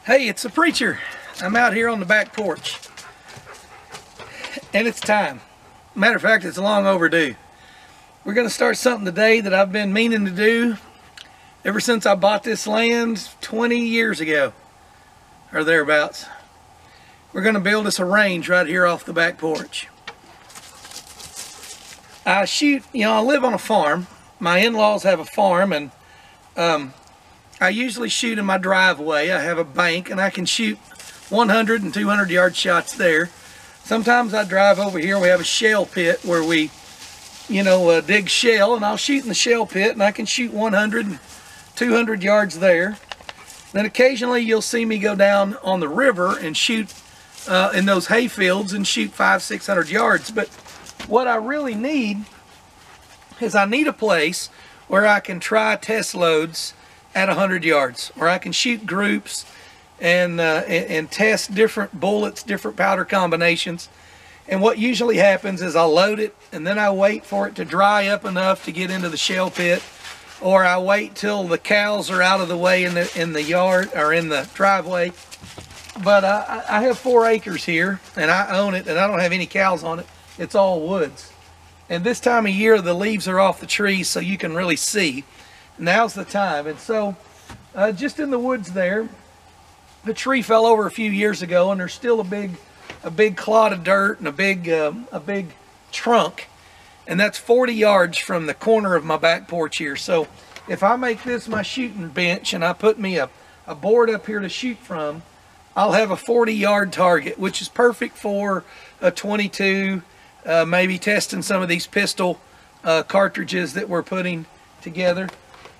Hey, it's the preacher. I'm out here on the back porch. And it's time. Matter of fact, it's long overdue. We're going to start something today that I've been meaning to do ever since I bought this land 20 years ago, or thereabouts. We're going to build us a range right here off the back porch. I live on a farm. My in-laws have a farm, and I usually shoot in my driveway. I have a bank, and I can shoot 100 and 200 yard shots there. Sometimes I drive over here. We have a shell pit where we, dig shell, and I'll shoot in the shell pit, and I can shoot 100 and 200 yards there. Then occasionally you'll see me go down on the river and shoot in those hay fields and shoot 500-600 yards. But what I really need is I need a place where I can try test loads at 100 yards, where I can shoot groups and test different bullets, different powder combinations. And what usually happens is I'll load it, and then I wait for it to dry up enough to get into the shell pit, or I wait till the cows are out of the way in the yard or in the driveway. But I have 4 acres here, and I own it, and I don't have any cows on it. It's all woods. And this time of year, the leaves are off the trees, so you can really see. Now's the time. And so just in the woods there, a tree fell over a few years ago, and there's still a big clod of dirt and a big trunk, and that's 40 yards from the corner of my back porch here. So if I make this my shooting bench and I put me a board up here to shoot from, I'll have a 40-yard target, which is perfect for a 22, maybe testing some of these pistol cartridges that we're putting together.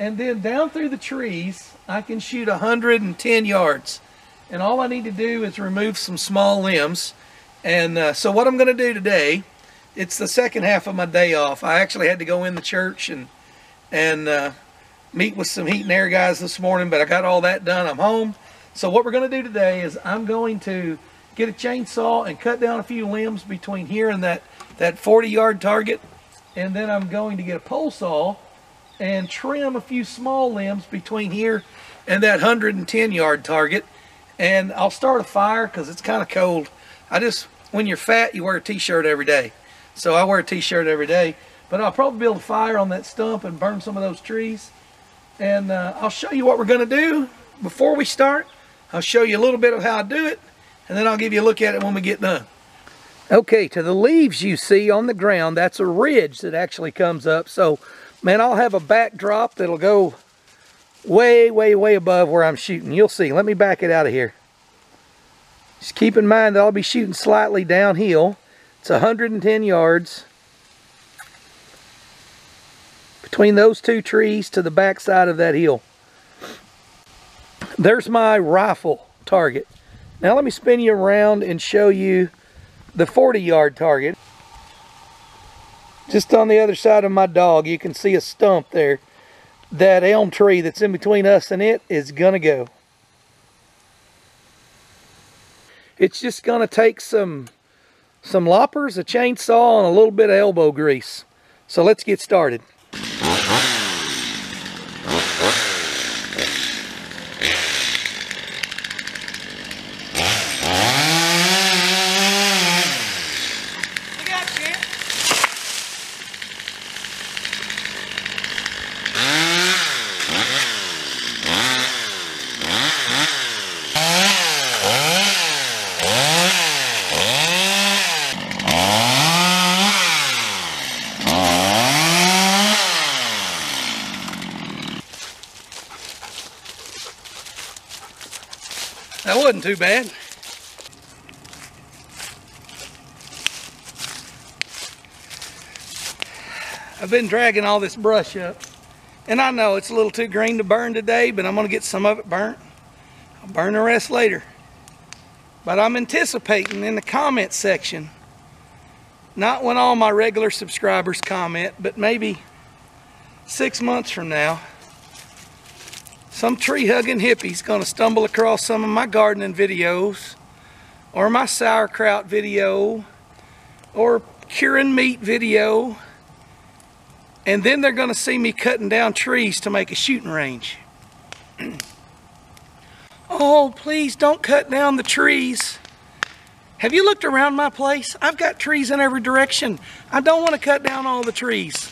And then down through the trees, I can shoot 110 yards. And all I need to do is remove some small limbs. And so what I'm going to do today, it's the second half of my day off. I actually had to go in the church and meet with some heat and air guys this morning, but I got all that done. I'm home. So what we're going to do today is I'm going to get a chainsaw and cut down a few limbs between here and that 40-yard target. And then I'm going to get a pole saw and trim a few small limbs between here and that 110-yard target. And I'll start a fire because it's kind of cold. When you're fat, you wear a t-shirt every day. So I wear a t-shirt every day. But I'll probably build a fire on that stump and burn some of those trees. And I'll show you what we're going to do before we start. I'll show you a little bit of how I do it, and then I'll give you a look at it when we get done. Okay, to the leaves you see on the ground, that's a ridge that actually comes up. So, man, I'll have a backdrop that'll go way, way, way above where I'm shooting. You'll see. Let me back it out of here. Just keep in mind that I'll be shooting slightly downhill. It's 110 yards between those 2 trees to the back side of that hill. There's my rifle target. Now let me spin you around and show you the 40-yard target. Just on the other side of my dog, you can see a stump there. That elm tree that's in between us and it is gonna go. It's just gonna take some loppers, a chainsaw, and a little bit of elbow grease. So let's get started. That wasn't too bad. I've been dragging all this brush up, and I know it's a little too green to burn today, but I'm going to get some of it burnt. I'll burn the rest later. But I'm anticipating in the comment section, not when all my regular subscribers comment, but maybe 6 months from now, some tree-hugging hippie's gonna stumble across some of my gardening videos, or my sauerkraut video, or curing meat video, and then they're gonna see me cutting down trees to make a shooting range. Oh, please don't cut down the trees. Have you looked around my place? I've got trees in every direction. I don't want to cut down all the trees.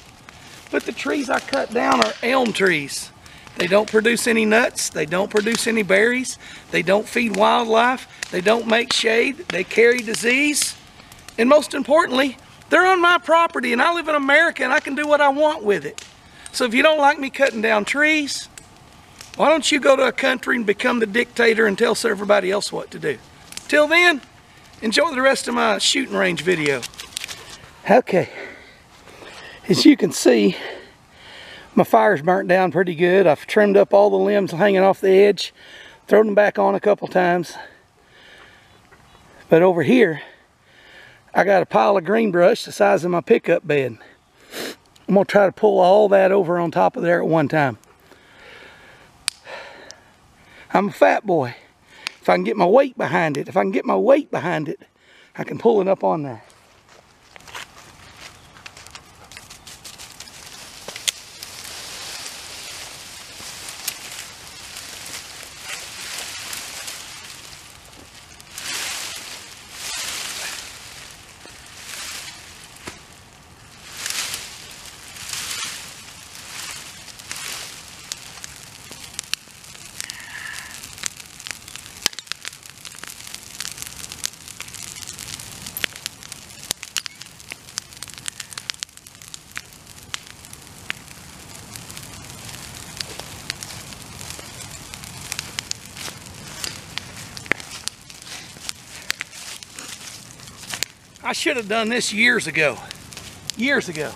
But the trees I cut down are elm trees. They don't produce any nuts. They don't produce any berries. They don't feed wildlife. They don't make shade. They carry disease. And most importantly, they're on my property, and I live in America, and I can do what I want with it. So if you don't like me cutting down trees, why don't you go to a country and become the dictator and tell everybody else what to do? Till then, enjoy the rest of my shooting range video. Okay, as you can see, my fire's burnt down pretty good. I've trimmed up all the limbs hanging off the edge, thrown them back on a couple times. But over here, I got a pile of green brush the size of my pickup bed. I'm gonna try to pull all that over on top of there at one time. I'm a fat boy. If I can get my weight behind it, I can pull it up on there. I should have done this years ago. Years ago.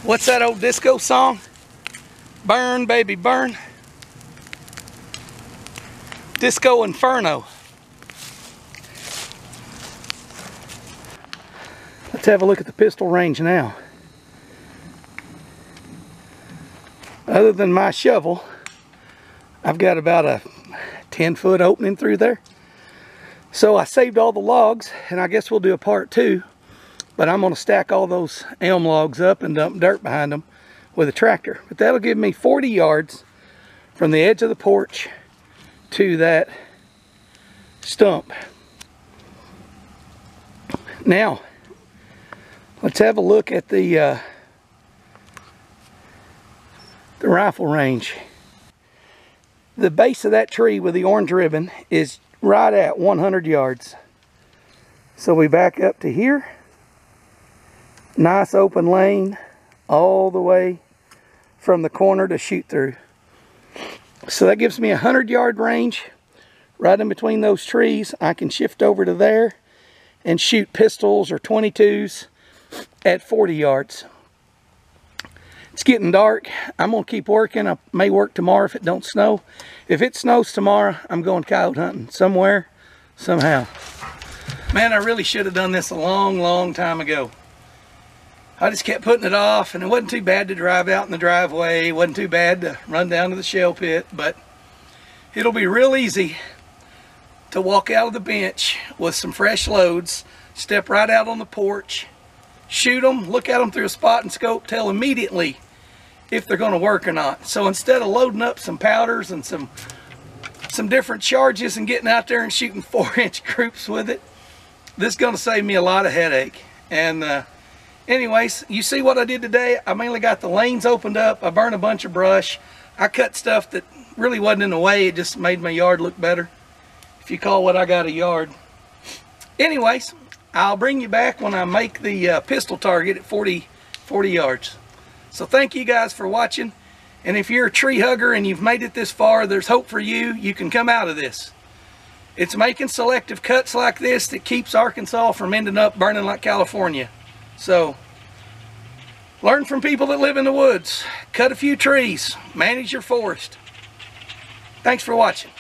What's that old disco song? Burn, baby, burn. Disco Inferno. Let's have a look at the pistol range now. Other than my shovel, I've got about a 10-foot opening through there. So I saved all the logs, and I guess we'll do a part 2. But I'm going to stack all those elm logs up and dump dirt behind them with a tractor. But that'll give me 40 yards from the edge of the porch to that stump. Now, let's have a look at the rifle range. The base of that tree with the orange ribbon is right at 100 yards. So we back up to here. Nice open lane all the way from the corner to shoot through. So that gives me a 100-yard range right in between those trees. I can shift over to there and shoot pistols or 22s at 40 yards. It's getting dark. I'm going to keep working. I may work tomorrow if it don't snow. If it snows tomorrow, I'm going coyote hunting somewhere, somehow. Man, I really should have done this a long time ago. I just kept putting it off, and it wasn't too bad to drive out in the driveway. It wasn't too bad to run down to the shell pit, but it'll be real easy to walk out of the bench with some fresh loads, step right out on the porch, shoot them, look at them through a spot and scope, tell immediately if they're going to work or not. So instead of loading up some powders and some different charges and getting out there and shooting 4-inch groups with it, this is going to save me a lot of headache. And anyways, you see what I did today? I mainly got the lanes opened up. I burned a bunch of brush. I cut stuff that really wasn't in the way. It just made my yard look better, if you call what I got a yard. Anyways, I'll bring you back when I make the pistol target at 40 yards. So thank you guys for watching. And if you're a tree hugger and you've made it this far, there's hope for you. You can come out of this. It's making selective cuts like this that keeps Arkansas from ending up burning like California. So, Learn from people that live in the woods. Cut a few trees. Manage your forest. Thanks for watching.